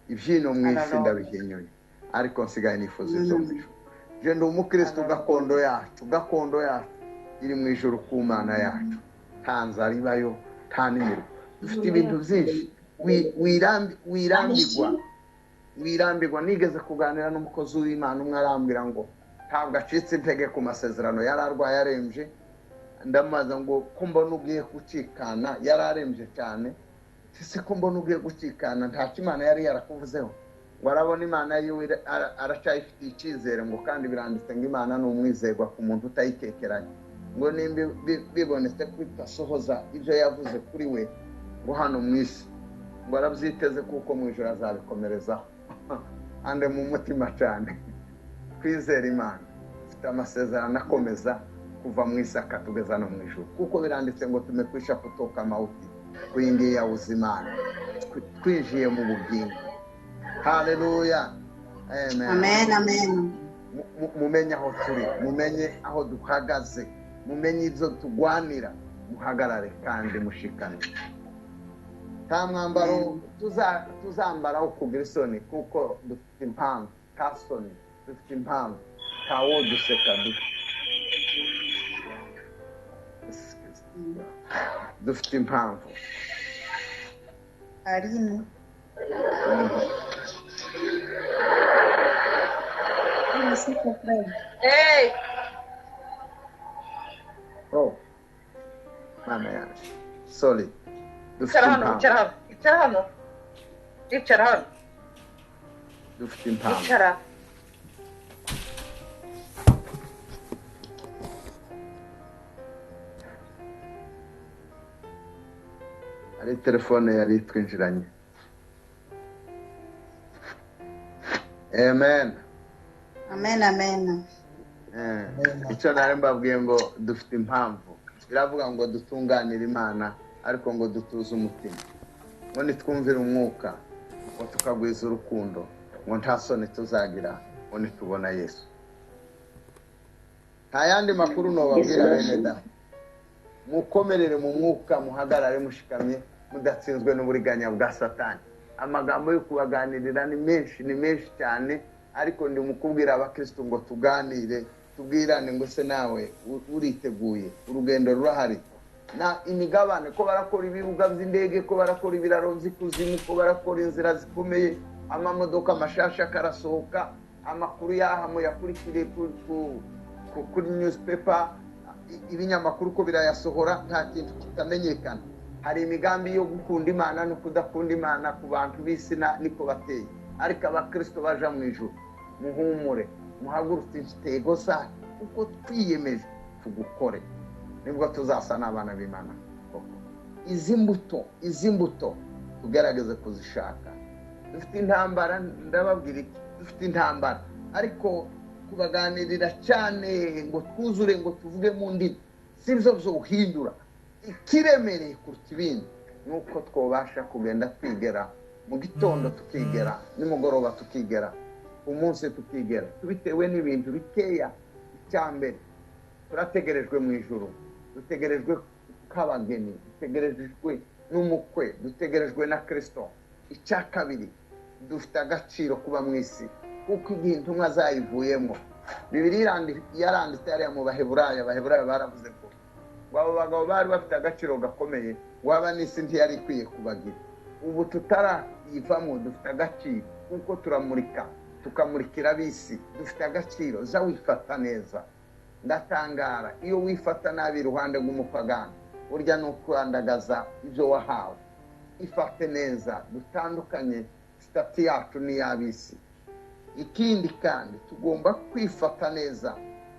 Ibyino mu isi ndabihinyuye, ariko nsigaye nifuza ibyo mu ijuru. Je ndi umukristo gakondo yacu iri mu ijuru ku Mana yacu. Nta nzara ibayo, nta n'imirimo. Dufite ibintu byinshi. Wirambirwa. Nigeze kuganira n'umukozi w'Imana umwe arambwira ngo ntabwo acitse intege ku masezerano, yararwaye arembye. Ndamaza ngo ko mbona ugiye gucikana, yararembye cyane. Sisi ko mbona ugiye gucikana, nta kimana yari yarakuvuzeho. Ngo arabona Imana yiwe aracyayifitiye icyizere, ngo kandi biranditse ngo Imana ni umwizerwa ku muntu utayikekeranye. Ngo nimba bibonetse kwitasohoza ibyo yavuze kuri we ngo hano mu isi, ngo arabyiteze kuko mu ijoro azabikomerezaho. Ande mu mutima cyane kwizera Imana, ufite amasezerano akomeza kuva mu isi akatugeza no mu ijoro, kuko biranditse ngo tumekwisha kutoka mauti kuingia uzimani, twinjiye mu bugingo. Haleluya. Amen. Mumenye aho turi, mumenye aho duhagaze, mumenye ibyo tugwanira, muhagarare kandi mushikane. Nta mwambaro tuzambara wo kugira isoni, kuko dufite impamvu. Nta soni, dufite impamvu. Nta wo duseka dufite impamvu. Hey! Oh, mana yanjye. Sorry. Dufite Icara hano, impamvu. icara hano, icara hano. Icara hano, Dufite impamvu. icara. Ari telefone yari twinjiranye. Amen. amen amen Icyo nari mbabwiye ngo dufite impamvu. Biravuga ngo dutunganire Imana ariko ngo dutuze umutima. Ngo nitwumvire umwuka, ngo tukagwiza urukundo, ngo nta soni tuzagira, ngo nitubona Yesu. Nta yandi makuru nobabwira bene da. Mukomerere mu mwuka, muhagarare mushikamye, mudatsinzwe n'uburiganya bwa Satani. Amagambo yo kubaganirira ni menshi cyane, ariko ndi mukubwira abakristo ngo tuganire, tubwirane ngo se nawe uriteguye, urugendo rurahari. Na imigabane ko barakora ibibuga by'indege, ko barakora ibiraro by'ikuzimu, ko barakora inzira zikomeye, amamodoka amashasha karasohoka, amakuru yahamwe yakurikire kuri newspaper, ibinyamakuru ko birayasohora, nta kintu kitamenyekana. Hari imigambi yo gukunda Imana no kudakunda Imana ku bantu b'isina niko bateye, ariko abakristo baja mu ijuru. Muhumure, muhagurutse intego zacu kuko twiyemeje tugukore, nibwo tuzasa n'abana b'Imana. Izi mbuto tugerageze kuzishaka. Dufite intambara, ndababwira iki, dufite intambara, ariko kubaganirira cyane ngo twuzure ngo tuvuge mu ndimi sibyo byohindura. Ikiremereye kuruta ibindi nuko twobasha kugenda twigera mu gitondo, tukigera nimugoroba, tukigera umunsi, tukigera tubitewe n'ibintu bikeya. Icyambere, turategerejwe mu ijuru, dutegerejwe k'abageni, dutegerejwe n'umukwe, dutegerejwe na Kristo. Icya kabiri, dufite agaciro kuba mu isi kuko igihe intumwa zayivuyemo. Bibiliya yaranditse hariya mu Baheburayo baravuze ko abo bagabo bari bafite agaciro gakomeye, waba n'isi ntiyari ikwiye kubagira. Ubu tutarayivamo dufite agaciro kuko turamurika, tukamurikira ab'isi. Dufite agaciro, za wifata neza. Ndatangara iyo wifata nabi iruhande rw'umupagani, burya ni ukwandagaza ibyo wahawe. Ifate neza, dutandukanye sitati yacu n'iy'ab'isi. Ikindi kandi tugomba kwifata neza,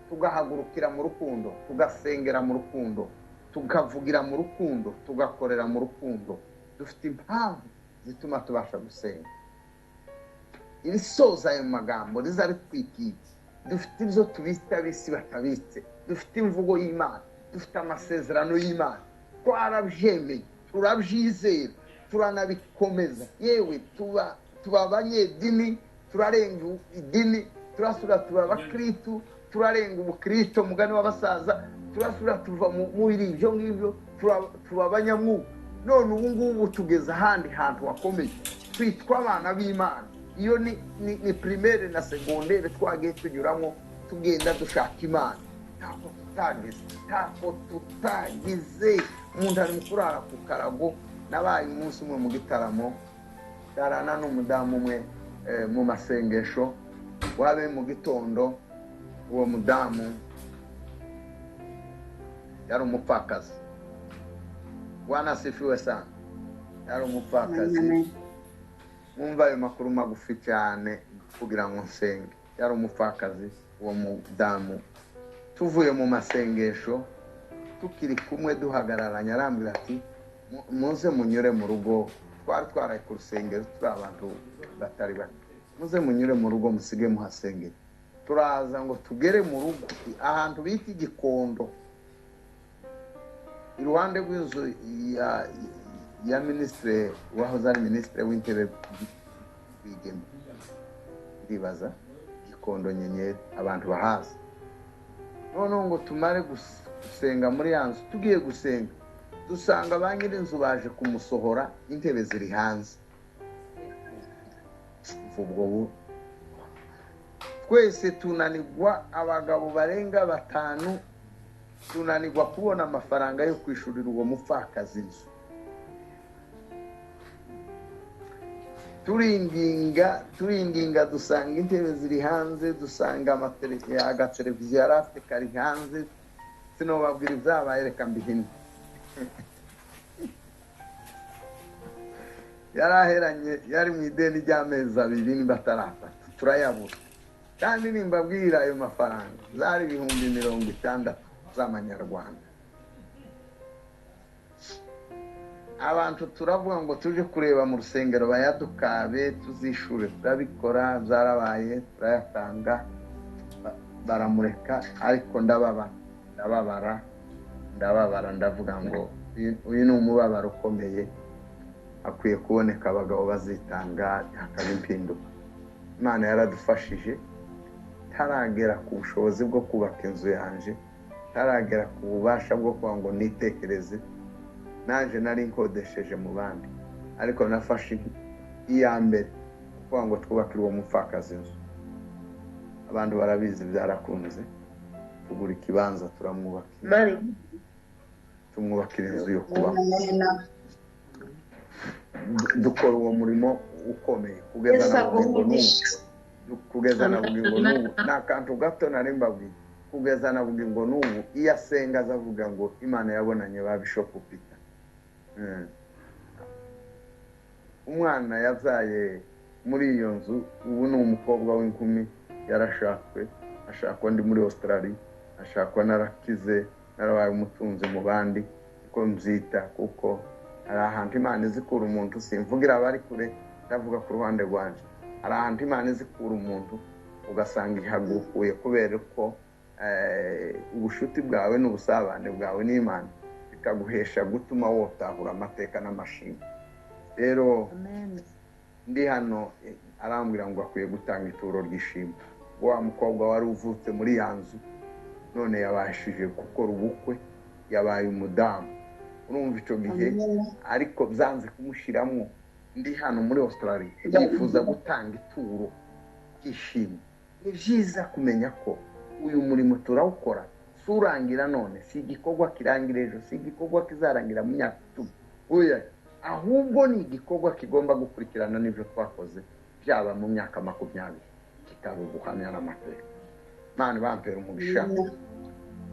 tugahagurukira mu rukundo, tugasengera mu rukundo, tukavugira mu rukundo, tugakorera mu rukundo. Dufite impamvu zituma tubasha gusenga. Irisoza ayo magambo riza ritwikiye. Dufite ibyo tubitse ab'isi batabitse. Dufite imvugo y'Imana, dufite amasezerano y'Imana, twarabyemeye, turabyizera, turanabikomeza. Yewe tuba abanyedini, turarenga idini, turasura tuba abakristo, turarenga ubukristo mugani w'abasaza, turasura tuva mu ibyo ngibyo, tuba abanyamwuka. None ubu ngubu tugeze ahandi hantu hakomeye, twitwa abana b'Imana. Iyo ni primaire na secondaire twagiye tunyuramo tugenda dushaka Imana. Ntabwo tutagize. Umuntu ari kurara ku karago. Nabaye umunsi umwe mu gitaramo, darana n'umudamu umwe mu masengesho. Wabe mu gitondo, uwo mudamu yari umupfakazi. Bwana sifiwe sana. Yari umupfakazi. Mwumva ayo makuru magufi cyane kugira ngo nsenge. Yari umupfakazi uwo mudamu. Tuvuye mu masengesho, tukiri kumwe duhagararanye, arambwira ati muze munyure mu rugo. Twaraye ku rusengero, turi abantu batari bake. Muze munyure mu rugo musige muhasengera. Turaza ngo tugere mu rugo ahantu bita Igikondo, iruhande rw'inzu ya ministre wahoze ari ministre w'intebe Bigeme. Ndibaza Gikondo Nyenyeri, abantu bahazi. Noneho ngo tumare gusenga muri yanzu, tugiye gusenga dusanga ba nyir'inzu baje kumusohora, intebe ziri hanze. Ubwo twese tunanigwa, abagabo barenga 5, tunanigwa kubona amafaranga yo kwishurira uwo mupfakazi inzu. turinginga dusanga intebe ziri hanze, dusanga agateleviziyo yari afite kari hanze, sinobabwira ibyabaye, reka mbihine. yari aheranye, yari mu ideni ry'amezi 2 niba atari 3, turayabura. Kandi nimbabwira ayo mafaranga zari 60,000 z'amanyarwanda. Abantu turavuga ngo tuje kureba mu rusengero bayadukabe, tuzishure, turabikora, byarabaye, turayatanga, baramureka. Ariko ndababara, ndavuga ngo uyu ni umubabaro ukomeye, akwiye kuboneka abagabo bazitanga, hakaba impinduka. Imana yaradufashije, taragera ku bushobozi bwo kubaka inzu yanje, taragera ku bubasha bwo kuba ngo nitekereze. Naje nari nkodesheje mu bandi, ariko nafashe iya mbere kuvuga ngo twubakire uwo mupfakazi inzu. Abantu barabizi byarakunze, tugura ikibanza tumwubakira inzu yo kubamo. Dukora uwo murimo ukomeye kugeza na bugingo n'ubu. N'akantu gato nari mbabwiye, kugeza na bugingo n'ubu iyo asenga azavuga ngo Imana yabonanye ba Bishop Peter. Umwana yabyaye muri iyo nzu, ubu ni umukobwa w'inkumi, yarashakwe, ashakwa ndi muri Australia, ashakwa narakize, narabaye umutunzi mu bandi, uko mbyita, kuko hari ahantu Imana izikura umuntu. Simvugira abari kure, ndavuga ku ruhande rwanje. Hari ahantu Imana izikura umuntu ugasanga ihagukuye kubera ko ubushuti bwawe n'ubusabane bwawe n'Imana bikaguhesha gutuma wotahura amateka n'amashimwe. Rero ndi hano arambwira ngo akwiye gutanga ituro ry'ishimwe. Wa mukobwa wari uvutse muri ya nzu none yabashije gukora ubukwe, yabaye umudamu. Urumva icyo gihe, ariko byanze kumushiramo. Ndi hano muri Australia, yifuza gutanga ituro ry'ishimwe. Ni byiza kumenya ko uyu murimo turawukora, surangira none, si igikorwa kirangira ejo, si igikorwa kizarangira mu myaka 10. Oya, ahubwo ni igikorwa kigomba gukurikirana n'ibyo twakoze byaba mu myaka 20, kikaba ubuhamya n'amateka. Imana bampera umugisha,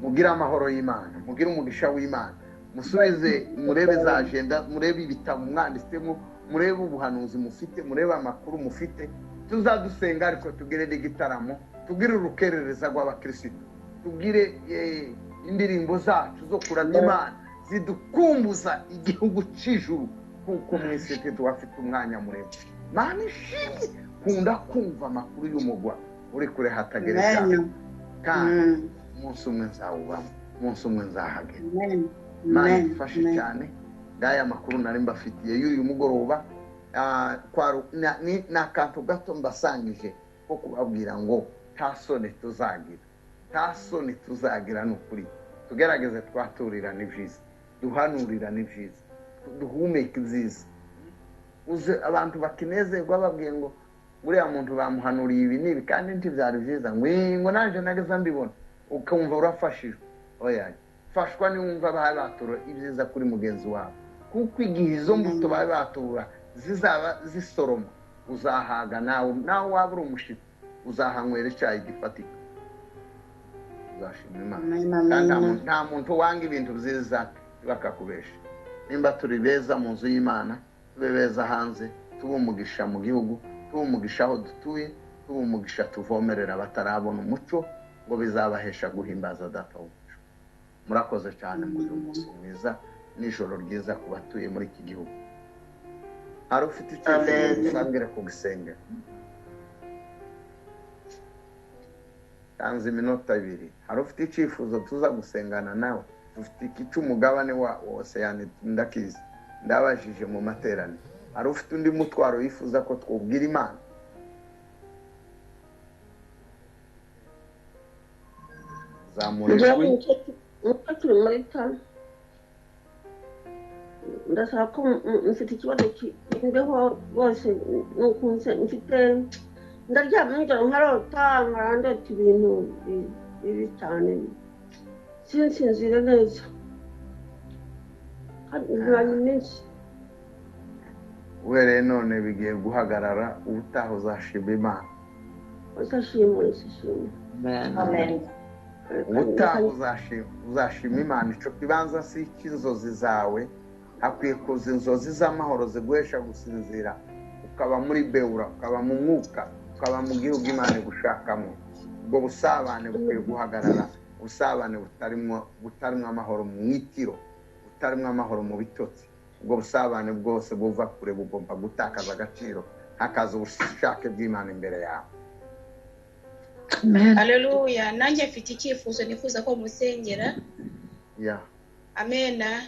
mugira amahoro y'Imana, mugira umugisha w'Imana. Musubize, murebe za agenda, murebe ibitabo mwanditsemo, murebe ubuhanuzi mufite, murebe amakuru mufite. Tuzadusenga ariko tugire n'igitaramo, tugire urukerereza rw'abakristo, tugire indirimbo zacu zo kuramya Imana zidukumbuza igihugu cy'ijuru, kuko mwese twafite umwanya muremure. Mana ishimwe, kunda kumva amakuru y'umugwa uri kure hatagereka, kandi umunsi umwe nzawubamo, umunsi umwe nzahagera. Mana ifashe cyane. Ngaya makuru nari mbafitiye y'uyu mugoroba. Ni akantu gato mbasangije ko kubabwira ngo nta soni tuzagira, n'ukuri. Tugerageze twaturira ni byiza, duhanurira ni byiza, duhumeke ibyiza. Uze abantu bakinezerwa babwiye ngo uriya muntu bamuhanuriye ibi n'ibi kandi ntibyari byiza, ngo naje nageza mbibona, ukumva urafashijwe. Oya, fashwa niwumva bahaye batura ibyiza kuri mugenzi wawe, kuko igihe izo mbuto bahaye batura zizaba zisoroma, uzahaga nawe waba uri umushitsi, uzahanywera icyayi gifatika, uzashima Imana. Kandi nta muntu wanga ibintu byiza bakakubesha. Nimba turi beza mu nzu y'Imana, tube beza hanze, tube umugisha mu gihugu, tube umugisha aho dutuye, tube umugisha tuvomerera abatarabona umuco, ngo bizabahesha guhimbaza Data w'umuco. Murakoze cyane, muri umunsi mwiza n'ijoro ryiza ku batuye muri iki gihugu. Hari ufite icyifuzo dusangire kugisengera? Tanze iminota 2. Hari ufite icyifuzo tuza gusengana nawe? Dufite iki umugabane wose, yani ndakizi, ndabajije mu materaniro. Hari ufite undi mutwaro yifuza ko twubwira Imana? Zamurira turi muri tano. Ndashaka ko mfite ikibazo kimbeho rwose, nukunze mfite, ndaryama nijoro nkarota ndota ibintu bibi cyane, sinsinzire neza kandi umwanya mwinshi. uhereye none bigiye guhagarara ubutaha uzashima imana Uzashimwe, uzashimwe. Amen. ubutaha uzashima imana. Ico kibanza si icy'inzozi zawe, hakwiye kuza inzozi z'amahoro ziguhesha gusinzira, ukaba muri beura, ukaba mu mwuka, ukaba mu gihugu Imana gushakamo. Ubwo busabane bukwiye guhagarara, ubusabane butarimwo amahoro mu mwitiro, butarimwo amahoro mu bitotsi. Ubwo busabane bwose buva kure bugomba gutakaza agaciro, hakaza ubushake bw'Imana imbere yawe. Amen. Haleluya. Nanjye mfite icyifuzo nifuza ko musengera. Yeah. Amena.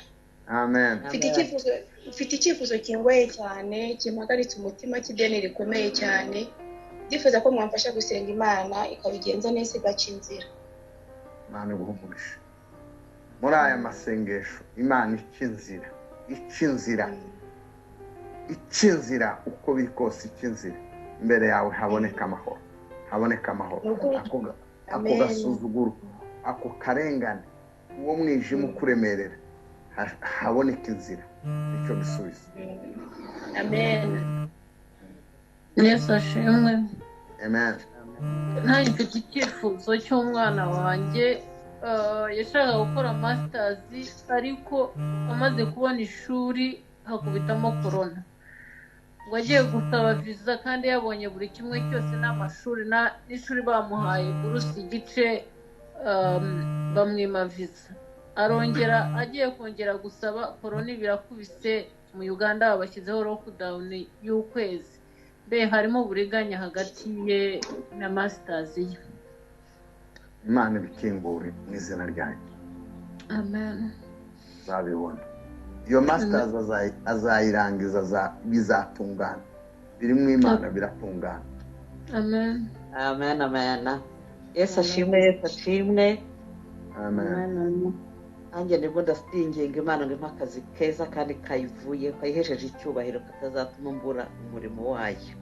Amen. Mfite icyifuzo kingoye cyane, kimpagaritse umutima, cy'ideni rikomeye cyane. Ndifuza ko mwamfasha gusenga Imana ikabigenza neza igaca inzira. Imana iguhumurisha. Muri aya masengesho Imana icinzira uko biri kose, icinzira imbere yawe haboneka amahoro, ako gasuzuguro, ako karengane, uwo mwijima ukuremerera, haboneka inzira. Icyo gisubizo. Amen. Yesu ashimwe. Amen. Nanjye mfite icyifuzo cy'umwana wanjye yashakaga gukora masters, ariko amaze kubona ishuri hakubitamo corona, ngo agiye gusaba visa kandi yabonye buri kimwe cyose n'amashuri n'ishuri bamuhaye buruse igice, bamwima visa. Arongera agiye kongera gusaba, corona birakubise mu Uganda babashyizeho lockdown y'ukwezi. Harimo uburiganya hagati ye na masters ye. Imana ibikingure mu izina ryayo. Amen. Zabibona. Iyo masters azayirangiza bizatungana. Birimo Imana biratungana. Amen. Amen. Amen. Yesu ashimwe, Yesu ashimwe. Amen. Nanjye ndimo ndastinginga Imana ngo impe akazi keza kandi kayivuye, kayihesheje icyubahiro, katazatuma mbura umurimo wayo.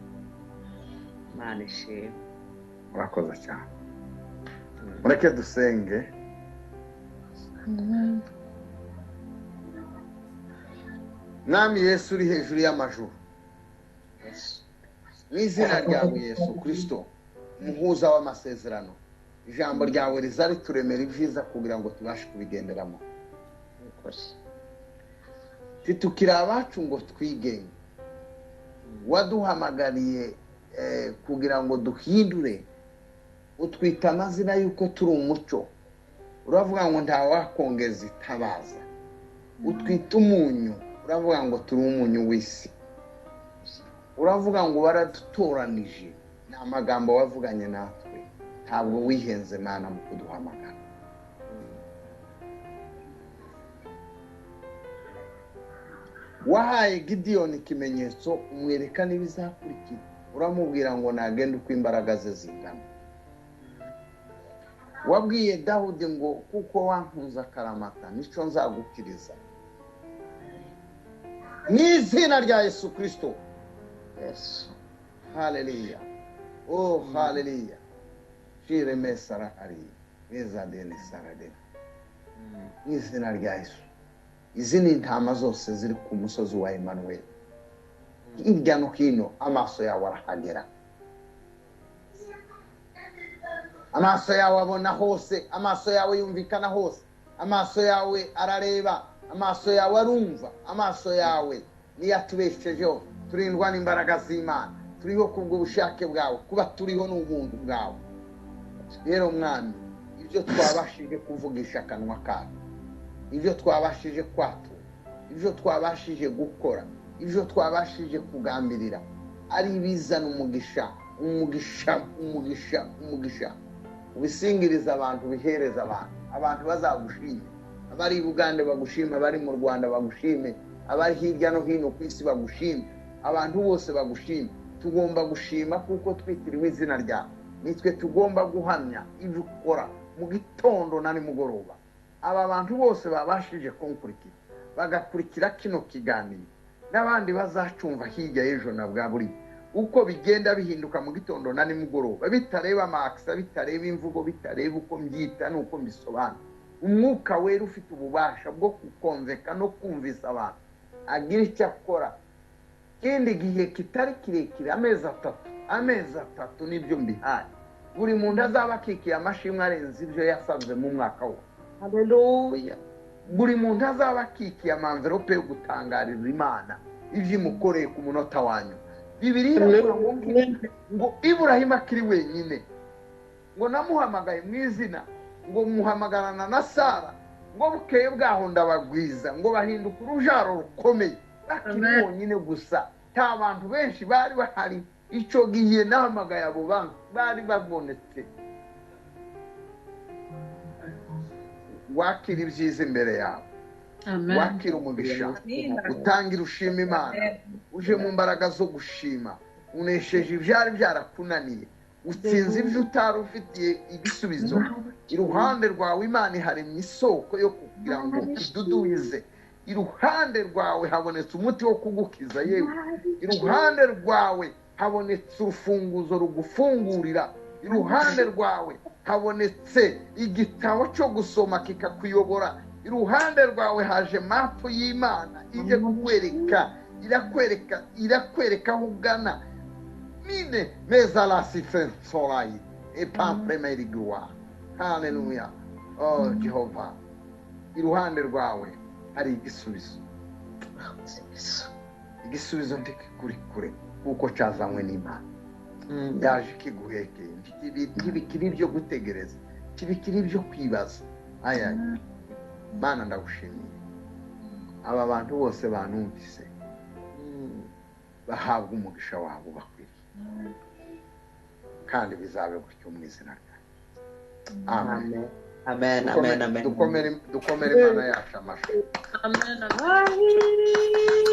Imana ishimwe. Murakoze cyane. Mureke dusenge. Amen. Mwami Yesu uri hejuru y'amajuru, mu izina ryawe Yesu Kristo, umuhuza w'amasezerano, ijambo ryawe riza rituremera ibyiza kugira ngo tubashe kubigenderamo. Titukira abacu ngo twigenge, waduhamagariye kugira ngo duhindure, utwita amazina yuko turi umucyo. Uravuga ngo nta wakongeza itabaza. Utwita umunyu, uravuga ngo turi umunyu w'isi. Uravuga ngo waradutoranije, ni amagambo wavuganye natwe, ntabwo wihenze Mana mu kuduhamagara. Wahaye Gideon ikimenyetso, umwereka n'ibizakurikira. Uramubwira ngo nagende uko imbaraga ze zingana. Wabwiye Dawudi ngo kuko wankunze akaramata nico nzagukiriza. Mu izina rya Yesu Kristo. Yesu. Haleluya. Oh, haleluya. Shire mesara ari. Eza deni saradeni. Mu izina rya Yesu. Izi ni intama zose ziri ku musozi wa Emmanuel. Hirya no hino amaso yawe arahagera. Amaso yawe abona hose, amaso yawe yumvikana hose, amaso yawe arareba, amaso yawe arumva, amaso yawe niyo atubeshejeho. Turindwa n'imbaraga z'Imana, turiho kubw'ubushake bwawe, kuba turiho n'ubuntu bwawe. Rero Mwami, ibyo twabashije kuvugisha akanwa kacu, ibyo twabashije kwatura, ibyo twabashije gukora, ibyo twabashije kugambirira, ari bizana umugisha. Ubisingiriza abantu, bihereza abantu bazagushime. Abari i Bugande bagushime, abari mu Rwanda bagushime, abari hirya no hino ku isi bagushime, abantu bose bagushime. Tugomba gushima kuko twitiriwe izina ryawe. Nitwe tugomba guhamya ibyo ukora mu gitondo na nimugoroba. Aba bantu bose babashije kunkurikira, bagakurikira kino kiganiro, n'abandi bazacumva hirya y'ejo na bwa buri, uko bigenda bihinduka mu gitondo na nimugoroba, bitareba amaksa, bitareba imvugo, bitareba uko mbyita n'uko mbisobanura. Umwuka wera ufite ububasha bwo kukonveka no kumvisa abantu, agira icyo akora ikindi gihe kitari kirekire amezi atatu nibyo mbihaye buri muntu azaba akikiye amashimwe arenze ibyo yasanze mu mwaka we. Haleluya. Buri muntu azaba akikiye amanverope yo gutangarira Imana ibyo imukoreye ku munota wanyu. Bibiliya iravuga ngo Iburahimu akiri wenyine ngo namuhamagaye mu izina ngo muhamagarana na Sara ngo bukeye bwaho ndabagwiza ngo bahinduka urujaro rukomeye bakiri bonyine gusa. Nta bantu benshi bari bahari icyo gihe nahamagaye abo bantu bari babonetse. Wakira ibyiza imbere yawe, wakira umugisha, utangira ushima Imana, uje mu mbaraga zo gushima, unesheje ibyari byarakunaniye, utsinze ibyo utari ufitiye igisubizo. Iruhande rwawe Imana iharemye isoko yo kugira ngo idudubize. Iruhande rwawe habonetse umuti wo kugukiza yewe. Iruhande rwawe habonetse urufunguzo rugufungurira. Iruhande rwawe habonetse igitabo cyo gusoma kikakuyobora. Iruhande rwawe haje mapu y'Imana ije kukwereka, irakwereka aho ugana. Mine meza la sifensorai e pampre merigua. Haleluya. Oh Jehova. Iruhande rwawe hari igisubizo. Igisubizo ndikuri kure kuko cyazanywe n'Imana. Yaje kiguhekeye. Ntibikiri ibyo gutegereza, ntibikiri ibyo kwibaza. Aya Mana ndagushimiye. Aba bantu bose banumvise bahabwa umugisha wabo bakwiriye, kandi bizabe gutyo mu izina ryawe. Amen. Amen, amen, amen. Dukomere Imana yacu amashyi. Amen, amen.